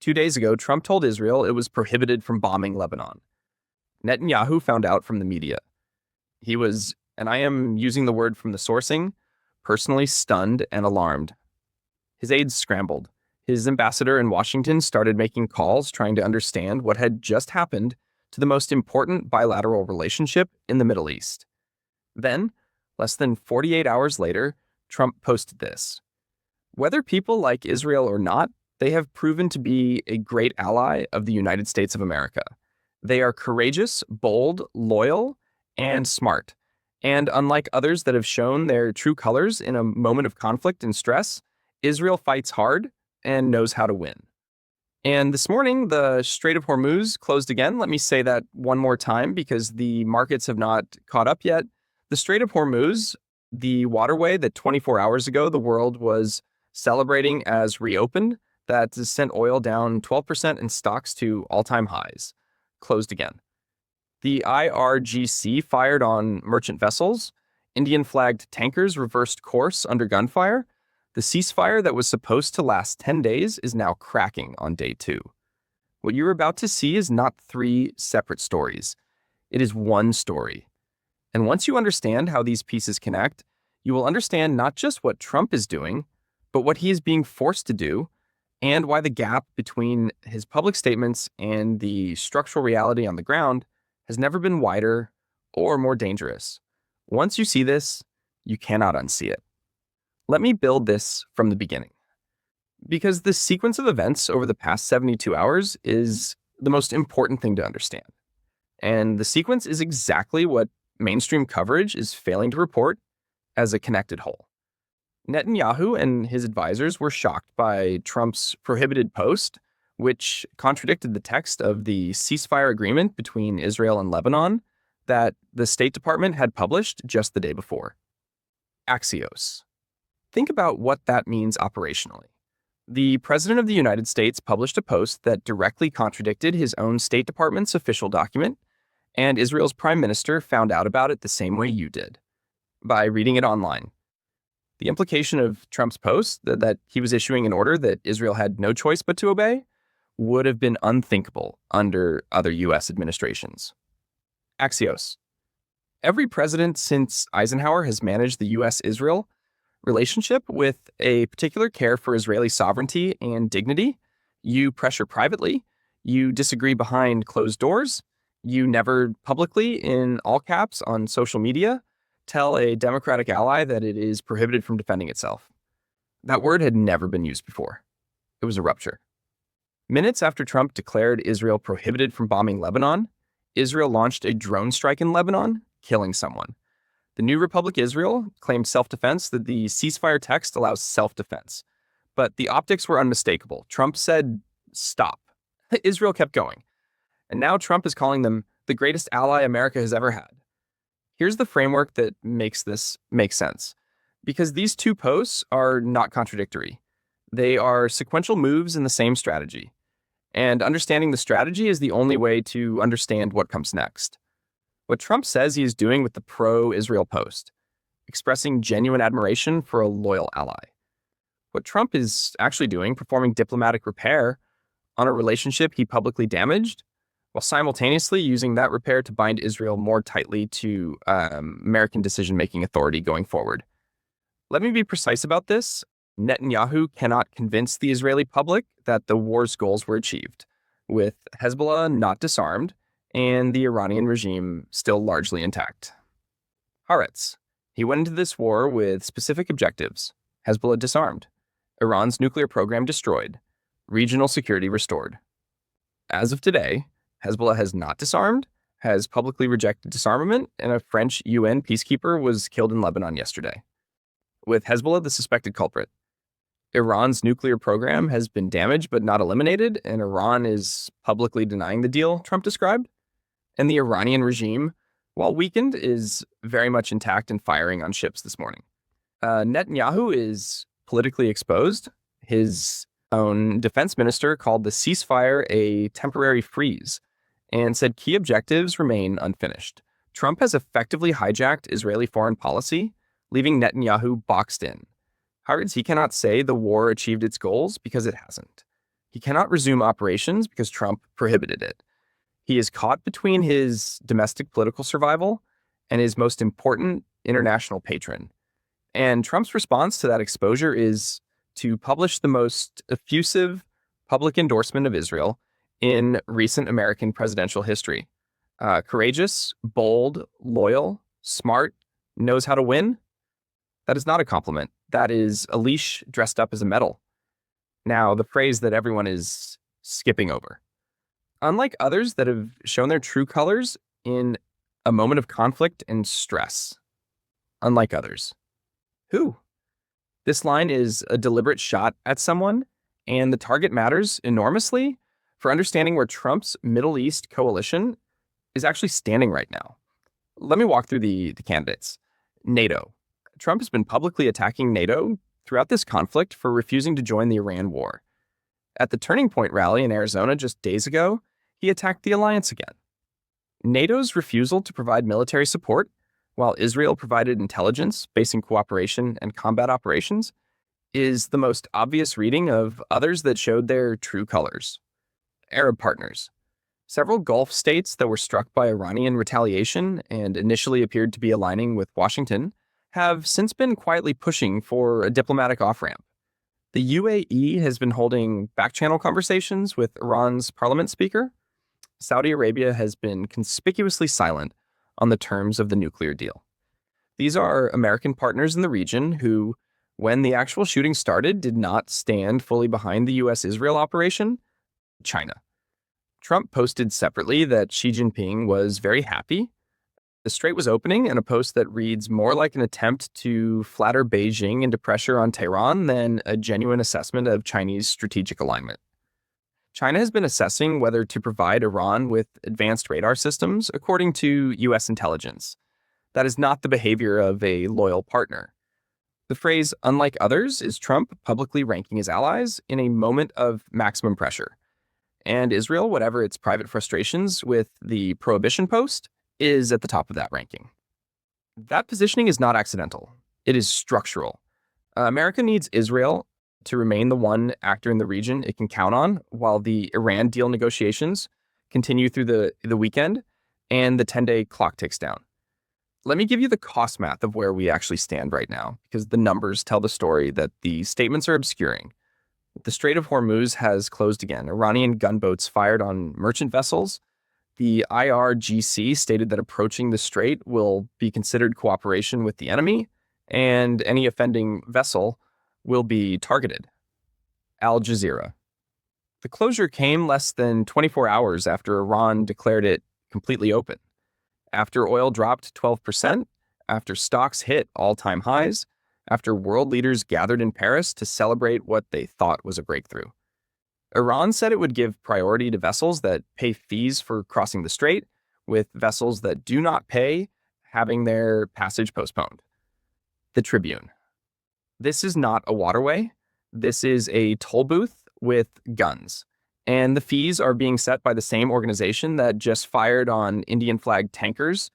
2 days ago, Trump told Israel it was prohibited from bombing Lebanon. Netanyahu found out from the media. He was, and I am using the word from the sourcing, personally stunned and alarmed. His aides scrambled. His ambassador in Washington started making calls trying to understand what had just happened to the most important bilateral relationship in the Middle East. Then, less than 48 hours later, Trump posted this. Whether people like Israel or not, they have proven to be a great ally of the United States of America. They are courageous, bold, loyal, and smart. And unlike others that have shown their true colors in a moment of conflict and stress, Israel fights hard and knows how to win. And this morning, the Strait of Hormuz closed again. Let me say that one more time because the markets have not caught up yet. The Strait of Hormuz, the waterway that 24 hours ago the world was celebrating as reopened, that sent oil down 12% and stocks to all-time highs, closed again. The IRGC fired on merchant vessels. Indian-flagged tankers reversed course under gunfire. The ceasefire that was supposed to last 10 days is now cracking on day 2. What you're about to see is not 3 separate stories. It is one story. And once you understand how these pieces connect, you will understand not just what Trump is doing, but what he is being forced to do, and why the gap between his public statements and the structural reality on the ground has never been wider or more dangerous. Once you see this, you cannot unsee it. Let me build this from the beginning, because the sequence of events over the past 72 hours is the most important thing to understand. And the sequence is exactly what mainstream coverage is failing to report as a connected whole. Netanyahu and his advisors were shocked by Trump's prohibited post, which contradicted the text of the ceasefire agreement between Israel and Lebanon that the State Department had published just the day before. Axios. Think about what that means operationally. The President of the United States published a post that directly contradicted his own State Department's official document, and Israel's Prime Minister found out about it the same way you did, by reading it online. The implication of Trump's post, that he was issuing an order that Israel had no choice but to obey, would have been unthinkable under other U.S. administrations. Axios. Every president since Eisenhower has managed the U.S.-Israel relationship with a particular care for Israeli sovereignty and dignity. You pressure privately. You disagree behind closed doors. You never publicly, in all caps on social media, tell a democratic ally that it is prohibited from defending itself. That word had never been used before. It was a rupture. Minutes after Trump declared Israel prohibited from bombing Lebanon, Israel launched a drone strike in Lebanon, killing someone. The New Republic Israel claimed self-defense, that the ceasefire text allows self-defense. But the optics were unmistakable. Trump said, stop. Israel kept going. And now Trump is calling them the greatest ally America has ever had. Here's the framework that makes this make sense. Because these two posts are not contradictory. They are sequential moves in the same strategy. And understanding the strategy is the only way to understand what comes next. What Trump says he is doing with the pro-Israel post, expressing genuine admiration for a loyal ally. What Trump is actually doing, performing diplomatic repair on a relationship he publicly damaged, while simultaneously using that repair to bind Israel more tightly to American decision-making authority going forward. Let me be precise about this. Netanyahu cannot convince the Israeli public that the war's goals were achieved, with Hezbollah not disarmed and the Iranian regime still largely intact. Haaretz. He went into this war with specific objectives. Hezbollah disarmed. Iran's nuclear program destroyed. Regional security restored. As of today, Hezbollah has not disarmed, has publicly rejected disarmament, and a French UN peacekeeper was killed in Lebanon yesterday, with Hezbollah the suspected culprit. Iran's nuclear program has been damaged but not eliminated, and Iran is publicly denying the deal Trump described. And the Iranian regime, while weakened, is very much intact and firing on ships this morning. Netanyahu is politically exposed. His own defense minister called the ceasefire a temporary freeze and said key objectives remain unfinished. Trump has effectively hijacked Israeli foreign policy, leaving Netanyahu boxed in. Haaretz, he cannot say the war achieved its goals because it hasn't. He cannot resume operations because Trump prohibited it. He is caught between his domestic political survival and his most important international patron. And Trump's response to that exposure is to publish the most effusive public endorsement of Israel in recent American presidential history. Courageous, bold, loyal, smart, knows how to win. That is not a compliment. That is a leash dressed up as a medal. Now, the phrase that everyone is skipping over. Unlike others that have shown their true colors in a moment of conflict and stress. Unlike others. Who? This line is a deliberate shot at someone, and the target matters enormously for understanding where Trump's Middle East coalition is actually standing right now. Let me walk through the candidates. NATO. Trump has been publicly attacking NATO throughout this conflict for refusing to join the Iran war. At the Turning Point rally in Arizona just days ago, he attacked the alliance again. NATO's refusal to provide military support, while Israel provided intelligence, basing cooperation and combat operations, is the most obvious reading of others that showed their true colors. Arab partners. Several Gulf states that were struck by Iranian retaliation and initially appeared to be aligning with Washington have since been quietly pushing for a diplomatic off-ramp. The UAE has been holding back-channel conversations with Iran's parliament speaker. Saudi Arabia has been conspicuously silent on the terms of the nuclear deal. These are American partners in the region who, when the actual shooting started, did not stand fully behind the U.S.-Israel operation. China. Trump posted separately that Xi Jinping was very happy. The Strait was opening in a post that reads more like an attempt to flatter Beijing into pressure on Tehran than a genuine assessment of Chinese strategic alignment. China has been assessing whether to provide Iran with advanced radar systems, according to U.S. intelligence. That is not the behavior of a loyal partner. The phrase, unlike others, is Trump publicly ranking his allies in a moment of maximum pressure. And Israel, whatever its private frustrations with the prohibition post, is at the top of that ranking. That positioning is not accidental. It is structural. America needs Israel to remain the one actor in the region it can count on while the Iran deal negotiations continue through the weekend and the 10-day clock ticks down. Let me give you the cost math of where we actually stand right now, because the numbers tell the story that the statements are obscuring. The Strait of Hormuz has closed again. Iranian gunboats fired on merchant vessels. The IRGC stated that approaching the strait will be considered cooperation with the enemy, and any offending vessel will be targeted. Al Jazeera. The closure came less than 24 hours after Iran declared it completely open. After oil dropped 12%, after stocks hit all-time highs, after world leaders gathered in Paris to celebrate what they thought was a breakthrough. Iran said it would give priority to vessels that pay fees for crossing the strait, with vessels that do not pay having their passage postponed. The Tribune. This is not a waterway. This is a toll booth with guns. And the fees are being set by the same organization that just fired on Indian flag tankers.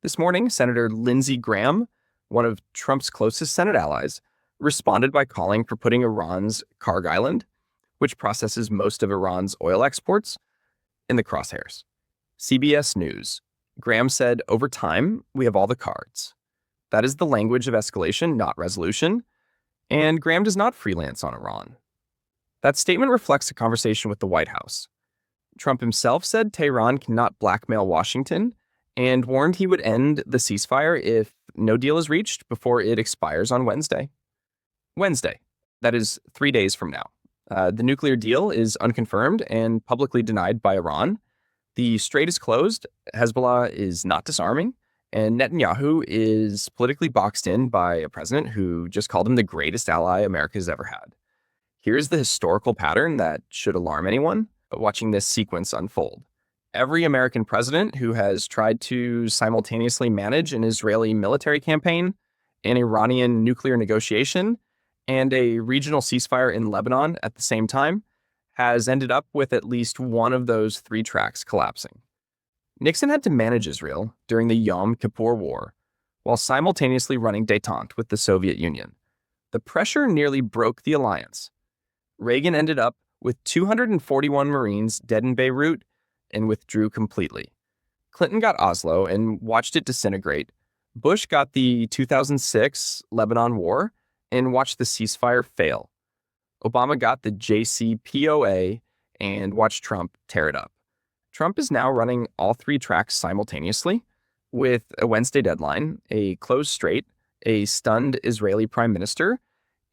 This morning, Senator Lindsey Graham, one of Trump's closest Senate allies, responded by calling for putting Iran's Karg Island, which processes most of Iran's oil exports, in the crosshairs. CBS News. Graham said, over time, we have all the cards. That is the language of escalation, not resolution. And Graham does not freelance on Iran. That statement reflects a conversation with the White House. Trump himself said Tehran cannot blackmail Washington and warned he would end the ceasefire if no deal is reached before it expires on Wednesday. Wednesday. That is 3 days from now. The nuclear deal is unconfirmed and publicly denied by Iran. The strait is closed, Hezbollah is not disarming, and Netanyahu is politically boxed in by a president who just called him the greatest ally America has ever had. Here's the historical pattern that should alarm anyone watching this sequence unfold. Every American president who has tried to simultaneously manage an Israeli military campaign, an Iranian nuclear negotiation, and a regional ceasefire in Lebanon at the same time has ended up with at least one of those three tracks collapsing. Nixon had to manage Israel during the Yom Kippur War while simultaneously running détente with the Soviet Union. The pressure nearly broke the alliance. Reagan ended up with 241 Marines dead in Beirut and withdrew completely. Clinton got Oslo and watched it disintegrate. Bush got the 2006 Lebanon War and watched the ceasefire fail. Obama got the JCPOA and watched Trump tear it up. Trump is now running all three tracks simultaneously with a Wednesday deadline, a closed strait, a stunned Israeli prime minister,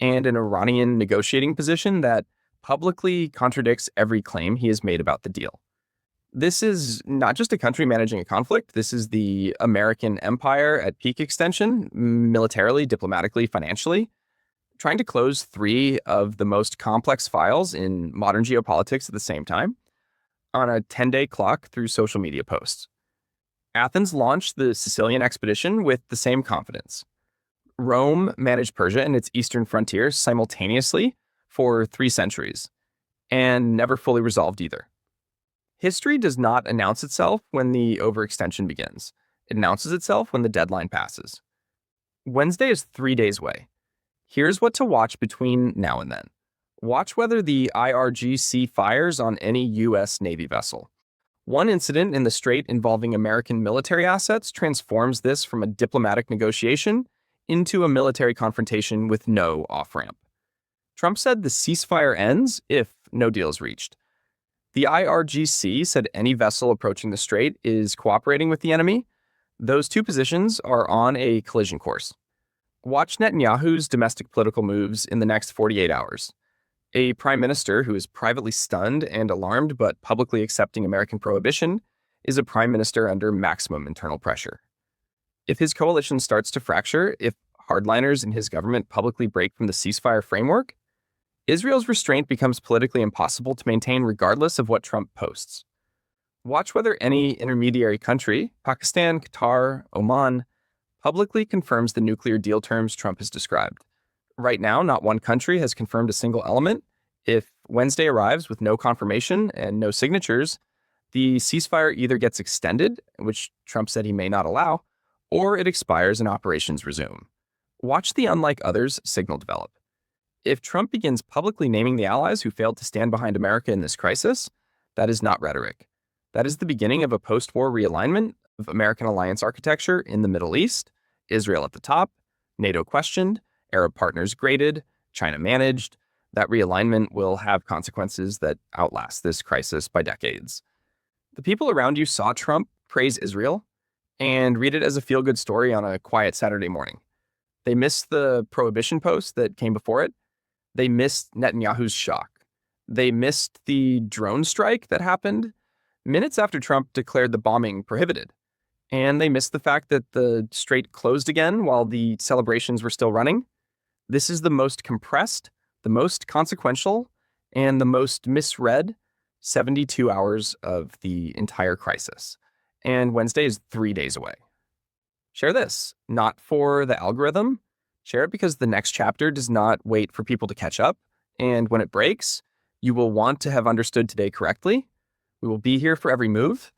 and an Iranian negotiating position that publicly contradicts every claim he has made about the deal. This is not just a country managing a conflict. This is the American empire at peak extension, militarily, diplomatically, financially, trying to close three of the most complex files in modern geopolitics at the same time on a 10-day clock through social media posts. Athens launched the Sicilian expedition with the same confidence. Rome managed Persia and its eastern frontier simultaneously for 3 centuries, and never fully resolved either. History does not announce itself when the overextension begins. It announces itself when the deadline passes. Wednesday is 3 days away. Here's what to watch between now and then. Watch whether the IRGC fires on any U.S. Navy vessel. One incident in the Strait involving American military assets transforms this from a diplomatic negotiation into a military confrontation with no off-ramp. Trump said the ceasefire ends if no deal is reached. The IRGC said any vessel approaching the Strait is cooperating with the enemy. Those two positions are on a collision course. Watch Netanyahu's domestic political moves in the next 48 hours. A prime minister who is privately stunned and alarmed but publicly accepting American prohibition is a prime minister under maximum internal pressure. If his coalition starts to fracture, if hardliners in his government publicly break from the ceasefire framework, Israel's restraint becomes politically impossible to maintain regardless of what Trump posts. Watch whether any intermediary country, Pakistan, Qatar, Oman, publicly confirms the nuclear deal terms Trump has described. Right now, not one country has confirmed a single element. If Wednesday arrives with no confirmation and no signatures, the ceasefire either gets extended, which Trump said he may not allow, or it expires and operations resume. Watch the unlike others signal develop. If Trump begins publicly naming the allies who failed to stand behind America in this crisis, that is not rhetoric. That is the beginning of a post-war realignment of American alliance architecture in the Middle East, Israel at the top, NATO questioned, Arab partners graded, China managed. That realignment will have consequences that outlast this crisis by decades. The people around you saw Trump praise Israel and read it as a feel-good story on a quiet Saturday morning. They missed the prohibition post that came before it. They missed Netanyahu's shock. They missed the drone strike that happened minutes after Trump declared the bombing prohibited. And they missed the fact that the strait closed again while the celebrations were still running. This is the most compressed, the most consequential, and the most misread 72 hours of the entire crisis. And Wednesday is 3 days away. Share this, not for the algorithm. Share it because the next chapter does not wait for people to catch up. And when it breaks, you will want to have understood today correctly. We will be here for every move.